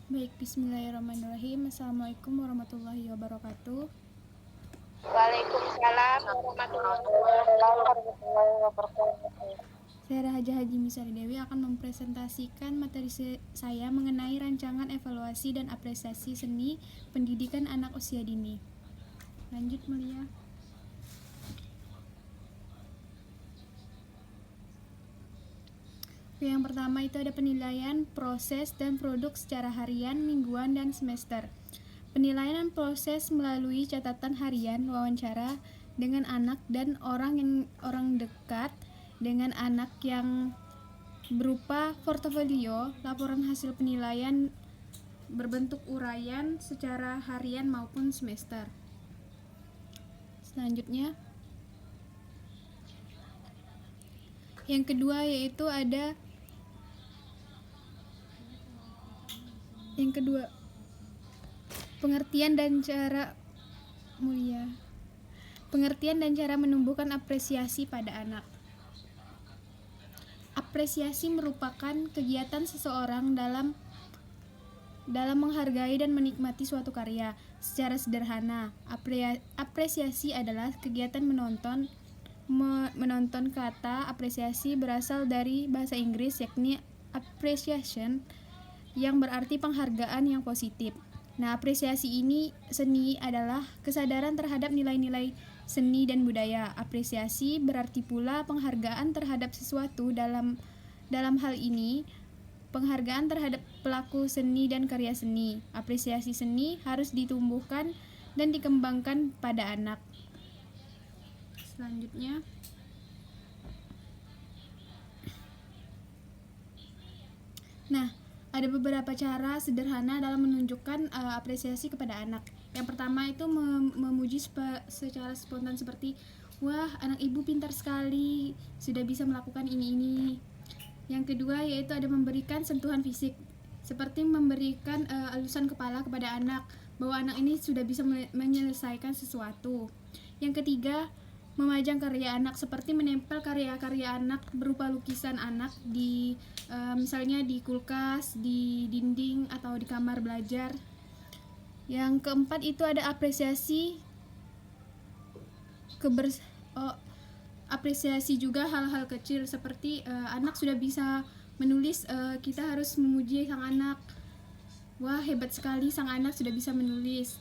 Baik, bismillahirrahmanirrahim. Assalamualaikum warahmatullahi wabarakatuh. Waalaikumsalam warahmatullahi wabarakatuh. Saya Rahaja Haji Misari Dewi akan mempresentasikan materi saya mengenai rancangan evaluasi dan apresiasi seni pendidikan anak usia dini. Lanjut, Mulia. Yang pertama itu ada penilaian, proses, dan produk secara harian, mingguan, dan semester. Penilaian dan proses melalui catatan harian, wawancara dengan anak dan orang dekat dengan anak yang berupa portofolio, laporan hasil penilaian berbentuk uraian secara harian maupun semester. Selanjutnya, yang kedua yaitu ada pengertian dan cara menumbuhkan apresiasi pada anak. Apresiasi merupakan kegiatan seseorang dalam menghargai dan menikmati suatu karya. Secara sederhana, apresiasi adalah kegiatan menonton. Kata apresiasi berasal dari bahasa Inggris, yakni appreciation, yang berarti penghargaan yang positif. Nah, apresiasi seni adalah kesadaran terhadap nilai-nilai seni dan budaya. Apresiasi berarti pula penghargaan terhadap sesuatu, dalam hal ini penghargaan terhadap pelaku seni dan karya seni. Apresiasi seni harus ditumbuhkan dan dikembangkan pada anak. Selanjutnya, ada beberapa cara sederhana dalam menunjukkan apresiasi kepada anak. Yang pertama itu memuji secara spontan seperti, wah, anak ibu pintar sekali, sudah bisa melakukan ini. Yang kedua yaitu ada memberikan sentuhan fisik, seperti memberikan elusan kepala kepada anak, bahwa anak ini sudah bisa menyelesaikan sesuatu. Yang ketiga, memajang karya anak, seperti menempel karya-karya anak berupa lukisan anak di misalnya di kulkas, di dinding, atau di kamar belajar. Yang keempat itu ada apresiasi apresiasi juga hal-hal kecil, seperti anak sudah bisa menulis, kita harus memuji sang anak, wah, hebat sekali sang anak sudah bisa menulis.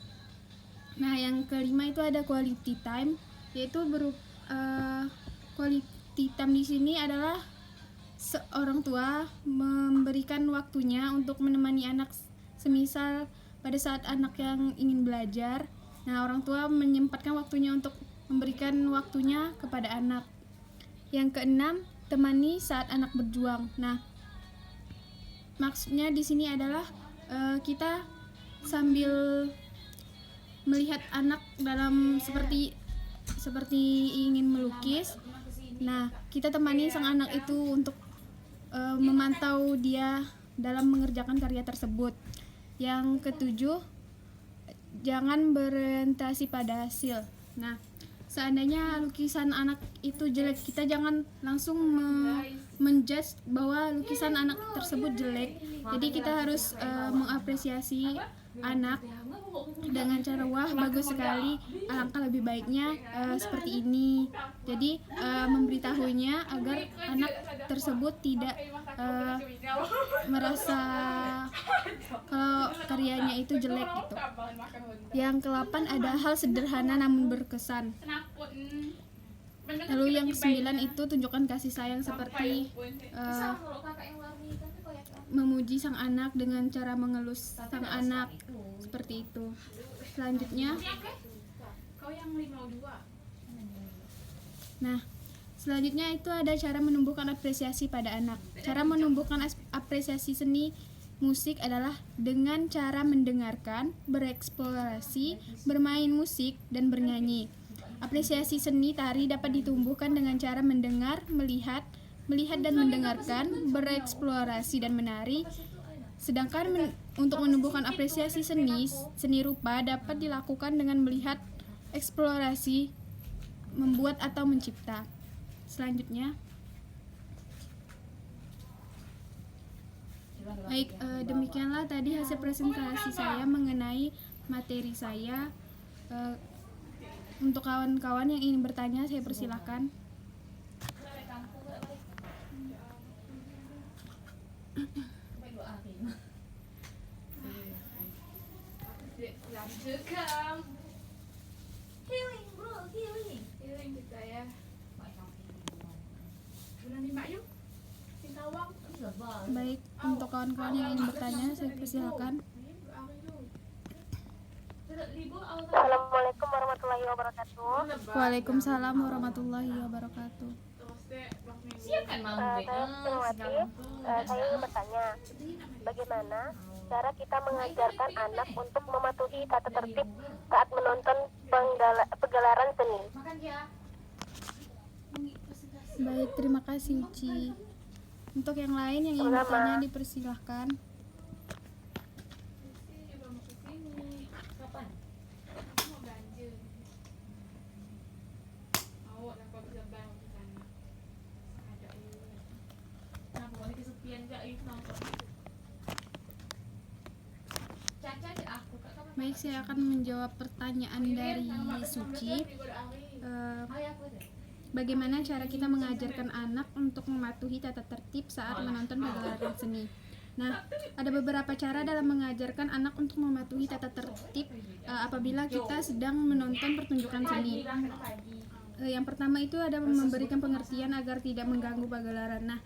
Nah, yang kelima itu ada quality time, yaitu quality time di sini adalah seorang tua memberikan waktunya untuk menemani anak, semisal pada saat anak yang ingin belajar. Nah, orang tua menyempatkan waktunya untuk memberikan waktunya kepada anak. Yang keenam, temani saat anak berjuang. Nah, maksudnya di sini adalah kita sambil melihat anak dalam seperti ingin melukis. Nah, kita temani sang anak itu untuk memantau dia dalam mengerjakan karya tersebut. Yang ketujuh, jangan berorientasi pada hasil. Nah, seandainya lukisan anak itu jelek, kita jangan langsung menjudge bahwa lukisan anak tersebut jelek. Jadi kita harus mengapresiasi anak dengan cara, wah, bagus sekali, alangkah lebih baiknya seperti ini. Jadi memberitahunya agar anak tersebut tidak merasa kalau karyanya itu jelek gitu. Yang ke-8 ada hal sederhana namun berkesan. Lalu yang ke-9 itu tunjukkan kasih sayang, seperti memuji sang anak dengan cara mengelus sang anak, seperti itu. Selanjutnya, selanjutnya itu ada cara menumbuhkan apresiasi pada anak. Cara menumbuhkan apresiasi seni musik adalah dengan cara mendengarkan, bereksplorasi, bermain musik, dan bernyanyi. Apresiasi seni tari dapat ditumbuhkan dengan cara mendengar, melihat dan mendengarkan, bereksplorasi dan menari. Sedangkan untuk menumbuhkan apresiasi seni rupa dapat dilakukan dengan melihat, eksplorasi, membuat atau mencipta. Selanjutnya, Baik, demikianlah tadi hasil presentasi saya mengenai materi saya. Untuk kawan-kawan yang ingin bertanya, saya persilahkan. Healing bro, healing kita ya. Bulan 5 yuk. Singkawang. Baik, untuk kawan-kawan yang ingin bertanya, saya persilahkan. Assalamualaikum warahmatullahi wabarakatuh. Waalaikumsalam warahmatullahi wabarakatuh. Saya Siti, saya ingin bertanya, bagaimana cara kita mengajarkan anak untuk mematuhi tata tertib saat menonton pegelaran seni? Baik, terima kasih Uci. Untuk yang lain yang ingin bertanya, dipersilahkan. Baik, saya akan menjawab pertanyaan dari Suci. Bagaimana cara kita mengajarkan anak untuk mematuhi tata tertib saat menonton pagelaran seni? Nah, ada beberapa cara dalam mengajarkan anak untuk mematuhi tata tertib apabila kita sedang menonton pertunjukan seni. Yang pertama itu ada memberikan pengertian agar tidak mengganggu pagelaran. Nah,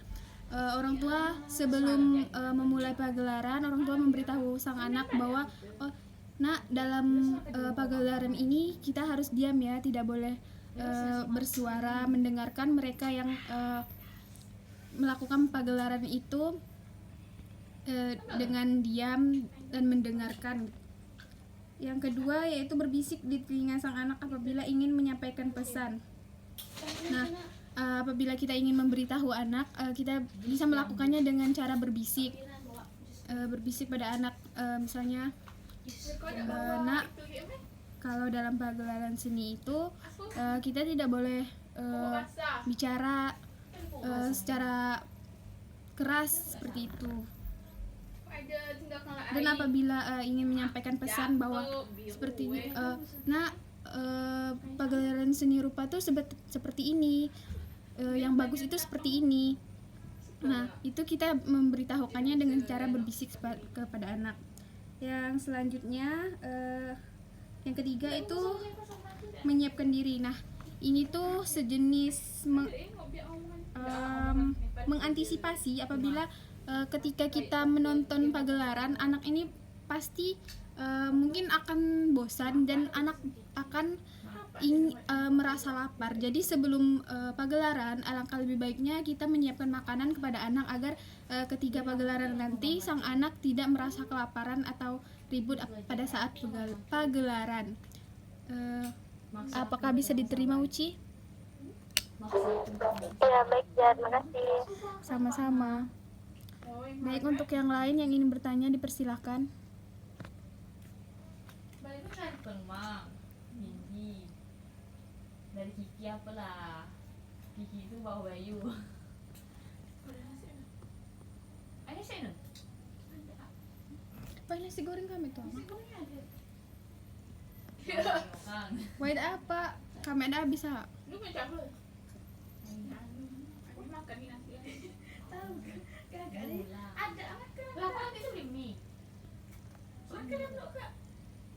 orang tua sebelum memulai pagelaran, orang tua memberitahu sang anak bahwa nak, dalam pagelaran ini kita harus diam ya, tidak boleh bersuara, mendengarkan mereka yang melakukan pagelaran itu dengan diam dan mendengarkan. Yang kedua yaitu berbisik di telinga sang anak apabila ingin menyampaikan pesan. Nah, apabila kita ingin memberitahu anak, kita bisa melakukannya dengan cara berbisik. Berbisik pada anak, misalnya, nak, kalau dalam pagelaran seni itu kita tidak boleh bicara secara keras seperti itu. Dan apabila ingin menyampaikan pesan bahwa seperti nak, pagelaran seni rupa tuh seperti ini, yang bagus itu seperti ini. Nah, itu kita memberitahukannya dengan cara berbisik kepada anak. Yang selanjutnya, yang ketiga itu menyiapkan diri. Nah, ini tuh sejenis mengantisipasi apabila ketika kita menonton pagelaran, anak ini pasti mungkin akan bosan dan anak akan merasa lapar. Jadi sebelum pagelaran, alangkah lebih baiknya kita menyiapkan makanan kepada anak agar ketika pagelaran nanti sang anak tidak merasa kelaparan atau ribut pada saat pagelaran. Apakah bisa diterima, Uci? Ya, baik ya, terima kasih. Sama-sama. Baik, untuk yang lain yang ingin bertanya dipersilahkan. Dari Kiki apalah? Kiki itu bawa Bayu. Ada saya Apa nasi goreng kami tuh? ada. Wait, apa? Kami ada bisa. Lu macam apa? Aku makan ni nasi. Tahu kan? Ada makan. Lah kau itu beli mie. Makan dulu Kak.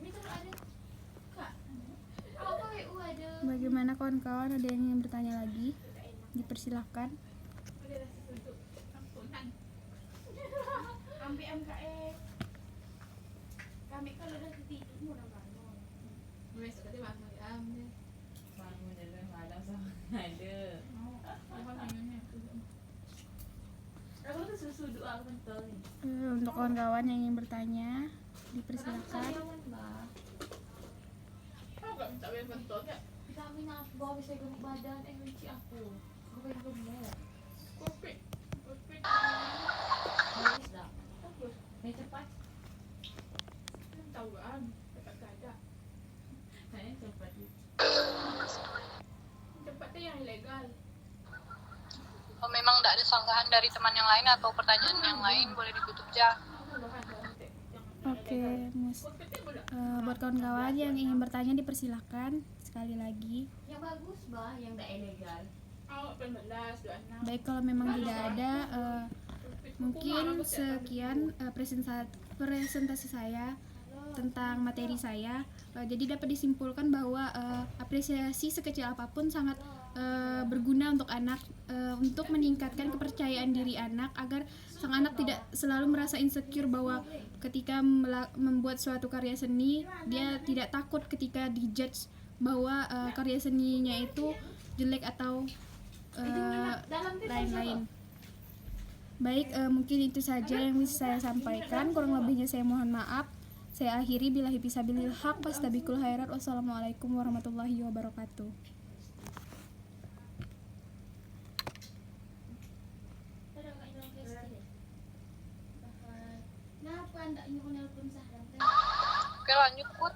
Mie tu ada. Kak. Apa WU ada? Bagaimana kawan-kawan, ada yang ingin bertanya lagi? Dipersilahkan. Ada nasi suduk. Ampunan. Ambil MKF. Kami kalau dah tidur murah-murah. Besok tadi makan ambil. Bangun dari malam sama ada. Apa mainannya? Aku tuh susu doa aku pentol ni. Untuk kawan-kawan yang ingin bertanya, dipersilahkan. Kau tak minta bayar pentol tak? Vitamin apa? Habis saya gemuk badan, benci aku. Aku pengen gemuk. Kopi. Kopi. Habis dah. Bagus. Ni cepat. Tahu kan? Dekat gada. Saya cepat. Cepat tu yang ilegal. Kalau memang tidak ada sanggahan dari teman yang lain atau pertanyaan yang lain, boleh ditutup aja. Oke, Mus. Buat kawan-kawan yang ingin bertanya dipersilahkan sekali lagi. Yang bagus bah, yang tidak ilegal. Baik, kalau memang tidak ada, mungkin sekian presentasi saya tentang materi saya. Jadi dapat disimpulkan bahwa apresiasi sekecil apapun sangat berguna untuk anak, untuk meningkatkan kepercayaan diri anak agar sang anak tidak selalu merasa insecure bahwa ketika membuat suatu karya seni dia tidak takut ketika dijudge bahwa karya seninya itu jelek atau lain-lain. Baik, mungkin itu saja yang bisa saya sampaikan. Kurang lebihnya saya mohon maaf. Saya akhiri, billahi fisabilil haq, wastabikul khairat. Wassalamualaikum warahmatullahi wabarakatuh. Oke, lanjut, Put.